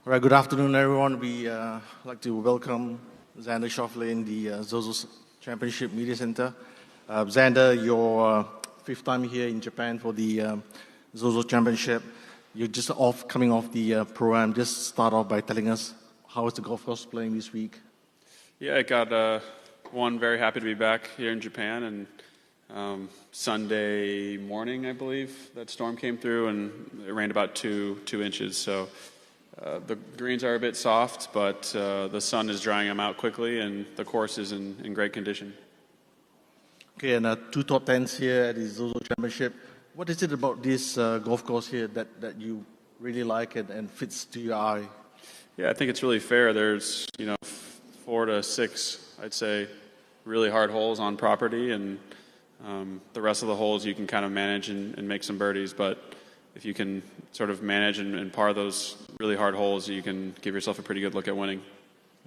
All right, good afternoon, everyone. We like to welcome Xander Schauffele in the ZOZO Championship Media Center. Xander, your fifth time here in Japan for the ZOZO Championship. You're just coming off the Pro-Am. Just start off by telling us how is the golf course playing this week? Yeah, I got very happy to be back here in Japan, and Sunday morning, I believe, that storm came through and it rained about two inches. So the greens are a bit soft, but the sun is drying them out quickly, and the course is in great condition. Okay, and two top tens here at the ZOZO Championship. What is it about this golf course here that you really like and fits to your eye? Yeah, I think it's really fair. There's 4 to 6, I'd say, really hard holes on property, and the rest of the holes you can kind of manage and make some birdies. But if you can sort of manage and par those really hard holes, you can give yourself a pretty good look at winning.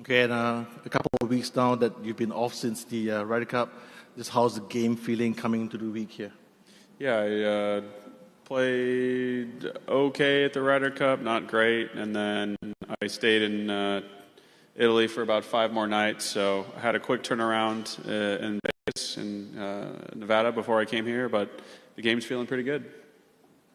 Okay, and a couple of weeks now that you've been off since the Ryder Cup, just how's the game feeling coming into the week here? Yeah, I played okay at the Ryder Cup, not great, and then I stayed in Italy for about 5 more nights, so I had a quick turnaround in Vegas and Nevada before I came here, but the game's feeling pretty good.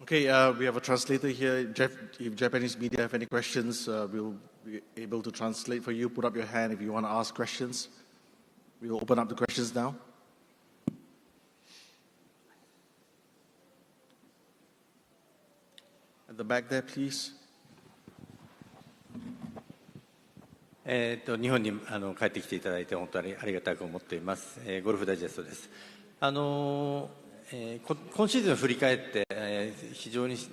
Okay, we have a translator here. If Japanese media have any questions, we'll be able to translate for you. Put up your hand if you want to ask questions. We'll open up the questions now. At the back there, please. 日本に帰ってきていただいて本当にありがたく思っています。ゴルフダイジェストです。今シーズンを振り返って、非常に成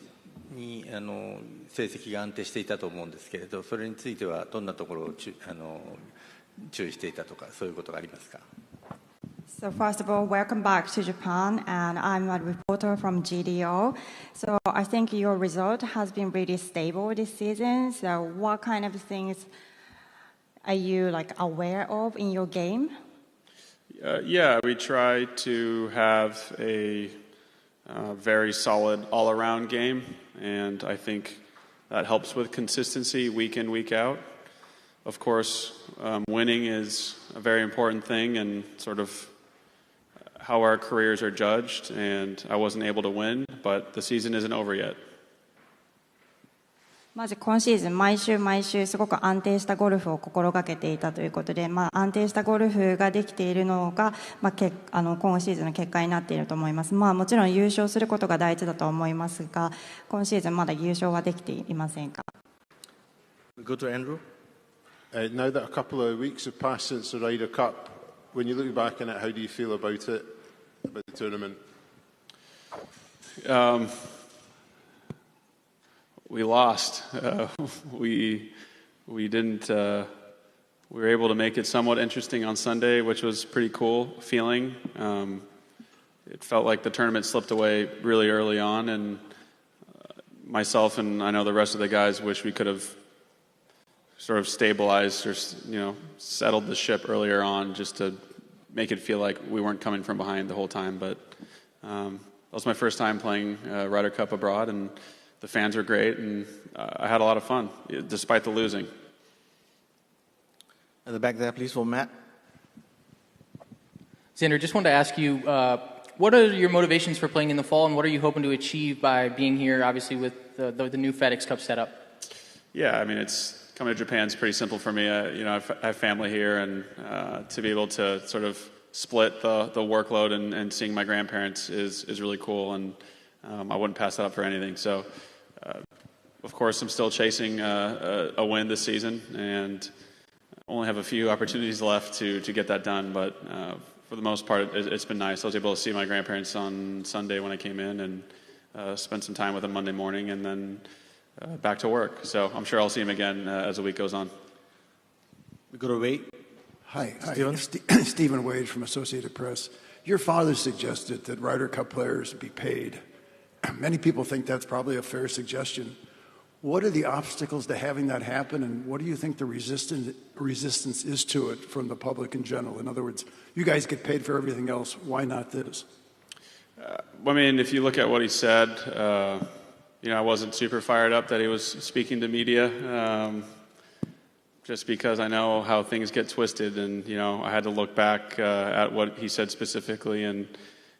績が安定していたと思うんですけれど、それについてはどんなところを注意していたとかそういうことがありますか? So first of all, welcome back to Japan, and I'm a reporter from GDO. So I think your result has been really stable this season. So what kind of things are you aware of in your game? Yeah, we try to have a very solid all-around game, and I think that helps with consistency week in, week out. Of course, winning is a very important thing and sort of how our careers are judged, and I wasn't able to win, but the season isn't over yet. まず今シーズン毎週すごく安定したゴルフを心がけていたということで、安定したゴルフができているのが、今シーズンの結果になっていると思います。もちろん優勝することが大事だと思いますが、今シーズンまだ優勝はできていませんか? We go to Andrew. Now that a couple of weeks have passed since the Ryder Cup, when you look back on it, how do you feel about it, about the tournament? We lost. We didn't. We were able to make it somewhat interesting on Sunday, which was pretty cool feeling. It felt like the tournament slipped away really early on, and myself and I know the rest of the guys wish we could have sort of stabilized or settled the ship earlier on, just to make it feel like we weren't coming from behind the whole time. But that was my first time playing Ryder Cup abroad, and the fans were great, and I had a lot of fun, despite the losing. At the back there, please, for Matt. Xander, just wanted to ask you, what are your motivations for playing in the fall, and what are you hoping to achieve by being here, obviously, with the new FedEx Cup setup? Yeah, I mean, coming to Japan is pretty simple for me. I have family here, and to be able to sort of split the workload and seeing my grandparents is really cool, and I wouldn't pass that up for anything. So, of course, I'm still chasing a win this season, and only have a few opportunities left to get that done. But for the most part, it's been nice. I was able to see my grandparents on Sunday when I came in, and spend some time with them Monday morning, and then back to work. So I'm sure I'll see him again as the week goes on. We go to Wade. Hi. Stephen? Stephen Wade from Associated Press. Your father suggested that Ryder Cup players be paid. Many people think that's probably a fair suggestion. What are the obstacles to having that happen, and what do you think the resistance is to it from the public in general? In other words, you guys get paid for everything else. Why not this? I mean, if you look at what he said, I wasn't super fired up that he was speaking to media, just because I know how things get twisted, and I had to look back at what he said specifically, and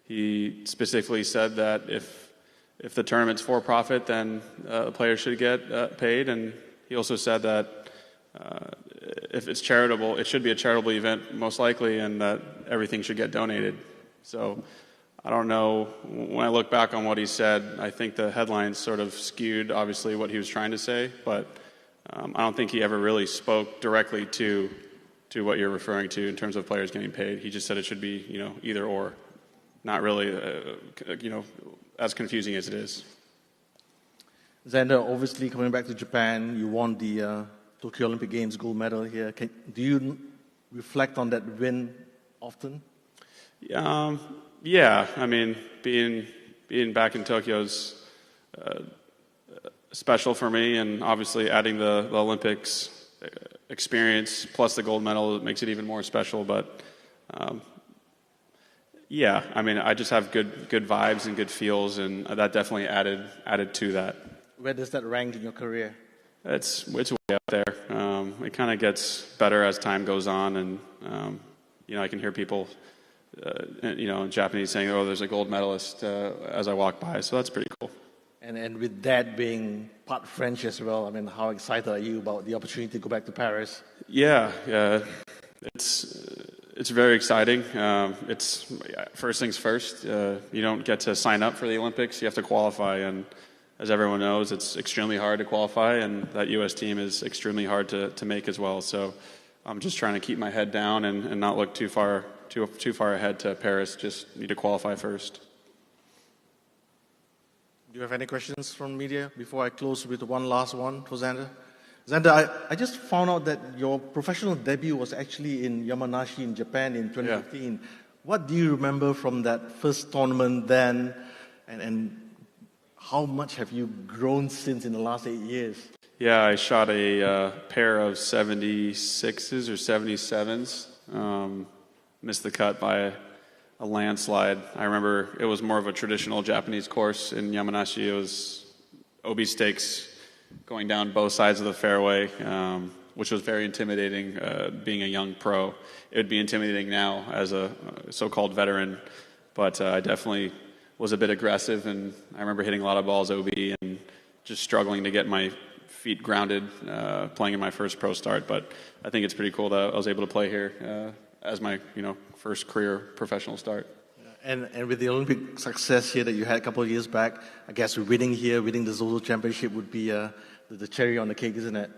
he specifically said that if the tournament's for profit, then the players should get paid, and he also said that if it's charitable, it should be a charitable event most likely, and that everything should get donated. So I don't know. When I look back on what he said, I think the headlines sort of skewed, obviously, what he was trying to say, but I don't think he ever really spoke directly to what you're referring to in terms of players getting paid. He just said it should be, either or. Not really, as confusing as it is. Xander, obviously coming back to Japan, you won the Tokyo Olympic Games gold medal here. Do you reflect on that win often? Yeah, I mean, being back in Tokyo is special for me, and obviously adding the Olympics experience plus the gold medal makes it even more special. But yeah, I mean, I just have good vibes and good feels, and that definitely added to that. Where does that rank in your career? It's way up there. It kind of gets better as time goes on, and I can hear people. In Japanese saying, "Oh, there's a gold medalist," as I walk by. So that's pretty cool. And with that being part French as well, I mean, how excited are you about the opportunity to go back to Paris? Yeah, it's very exciting. It's first things first. You don't get to sign up for the Olympics; you have to qualify, and as everyone knows, it's extremely hard to qualify, and that U.S. team is extremely hard to make as well. So I'm just trying to keep my head down and not look too far ahead to Paris. Just need to qualify first. Do you have any questions from media before I close with one last one for Xander? Xander, I just found out that your professional debut was actually in Yamanashi in Japan in 2015. Yeah. What do you remember from that first tournament then, and how much have you grown since in the last 8 years? Yeah, I shot a pair of 76s or 77s. Missed the cut by a landslide. I remember it was more of a traditional Japanese course in Yamanashi. It was OB stakes going down both sides of the fairway, which was very intimidating being a young pro. It would be intimidating now as a so-called veteran, but I definitely was a bit aggressive, and I remember hitting a lot of balls OB and just struggling to get my feet grounded playing in my first pro start. But I think it's pretty cool that I was able to play here as my first career professional start. And with the Olympic success here that you had a couple of years back, I guess winning the ZOZO Championship would be the cherry on the cake, isn't it?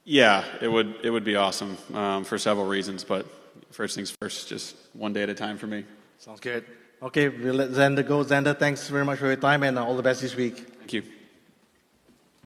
Yeah, it would be awesome for several reasons, but first things first, just one day at a time for me. Sounds good. Okay, we'll let Xander go. Xander, thanks very much for your time, and all the best this week. Thank you.